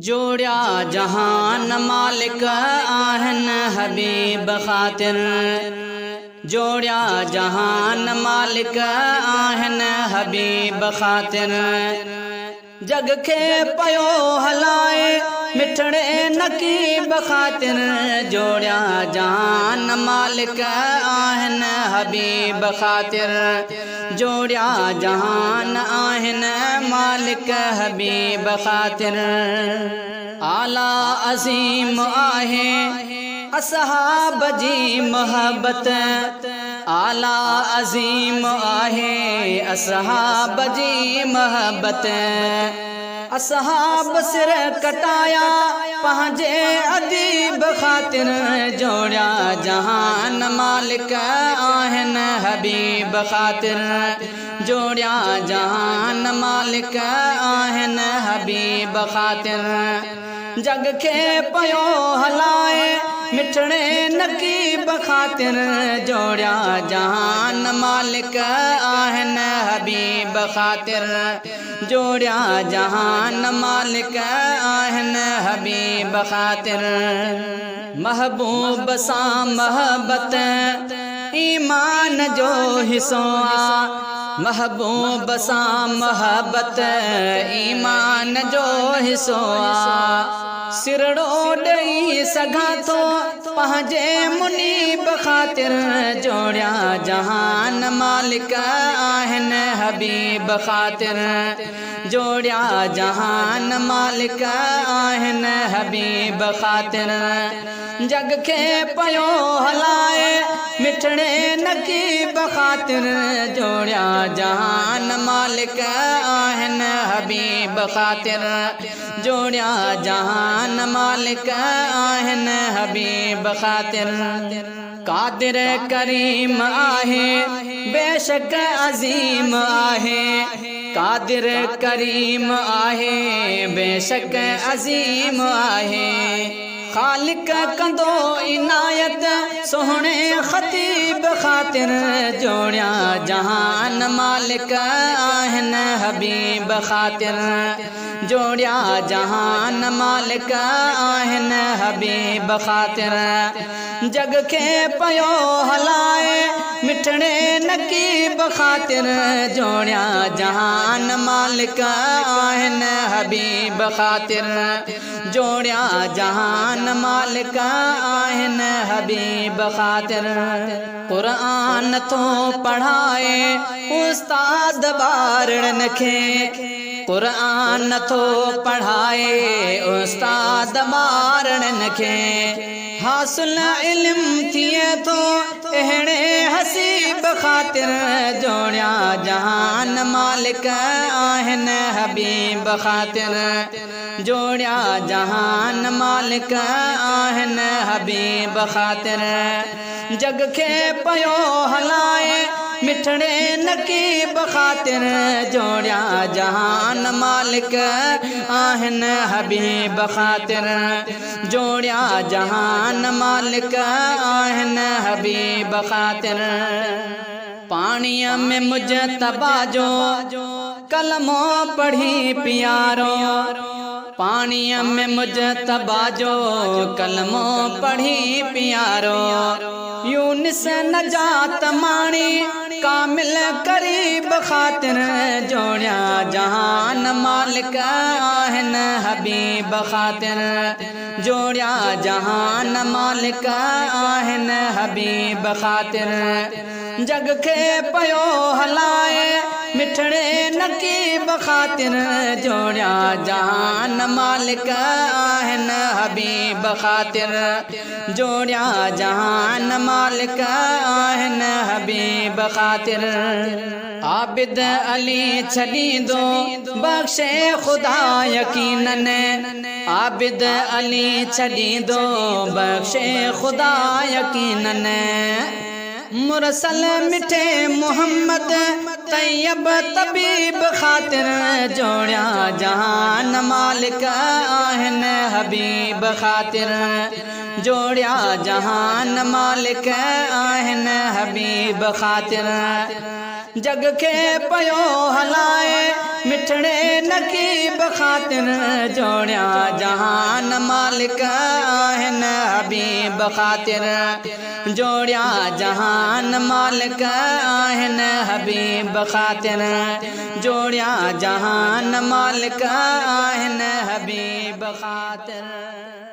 जोड़िया जहान मालिक आहन हबीब खातिर। जोड़िया जहान मालिक आहन हबीब खातिर। जग के पयो हलाए मिठड़े नकीब खातिर। जोड़िया जहान मालिक आहन हबीब खातिर। जोड़िया जहान आहन मालिक हबीब खातिर। आला अजीम आहे असहाब जी मोहब्बत। आला अजीम आहे असहाब जी मोहब्बत। असहाब सिर कटाया पंहिंजे अदीब खातिर। जोड़िया जहान मालिक आहन हबीब खातिर। जोड़िया जहान मालिक आहन हबीब खातिर। जग के पयो हलाए मिठड़े नकीब खातिर। जोड़िया जहान मालिक आहन हबीब खातिर। जोड़िया जहान मालिक आहन हबीब खातिर। महबूब सा मोहब्बत ईमान जो हिस्सो आ। महबूब सा मोहब्बत ईमान जो हिस्सो आ। सिरड़ो ॾेई सघां थो पंहिंजे मुनीब खातिर। जोड़िया जहान मालिक आहन हबीब खातिर। जोड़िया जहान मालिक आहन हबीब खातिर। जग के पयो हलाए मिठड़े नकीब खातिर। जोड़िया जहान मालिक आहन हबीब खातिर। जोड़िया जहान मालिक आहन हबीब खातिर। कादिर करीम आहे बेशक अजीम आहे। कादिर करीम आहे बेशक अजीम आहे। खालिक कंदो इनायत सोहणे खतीब खातिर। जोड़िया जहान मालिक आहन हबीब खातिर। जोड़िया जहान मालिक आहन हबीब खातिर। जग के पयो हलाए मिठड़े नकीब खातिर। जोड़िया जहान मालिक आहन हबीब खातिर। जोड़िया जहान मालिक आहन हबीब खातिर। कुरान तो पढ़ाए उस्ताद ॿारनि खे। कुरान तो पढ़ाए उस्ताद ॿारनि खे। हासिल इल्म थिए तो अहिड़े हसीब खातिर। जोड़िया जहान मालिक आहन हबीब खातिर। जोड़िया जहान मालिक आहन हबीब खातिर। जग के पयो हलाए मिठड़े नकीब खातिर। जोड़िया जहान मालिक आहन हबीब खातिर। जोड़िया जहान मालिक आहन हबीब खातिर। पाणीअ में मुजतबा जो कलमो पढ़ी पियारो। पाणीअ में मुजतबा जो कलमो पढ़ी पियारो। यूनिस नजात माणी कामिल करीब खातिर। जोड़िया जहान मालिक आहन हबीब खातिर। जोड़िया जहान मालिक आहन हबीब खातिर। जग के पयो हलाए मिठड़े नकीब खातिर। जोड़िया जहान मालिक आहन हबीब खातिर। जोड़िया जहान मालिक आहन हबीब खातिर। आबिद अली छड़ी दो बख्शे खुदा यकीनन। आबिद अली छड़ी दो बख्शे खुदा यकीनन। मुरसल मिठे मोहम्मद तैयब तबीब खातिर। जोड़िया जहान मालिक आहन हबीब खातिर। जोड़िया जहान मालिक आहन हबीब खातिर। जग के पयो हलाए मिठड़े नकीब खातिर जोड़िया जहान मालिक आहिन हबीब खातिर जोड़िया जहान मालिक आहिन हबीब खातिर जोड़िया जहान मालिक आहिन हबीब खातिर।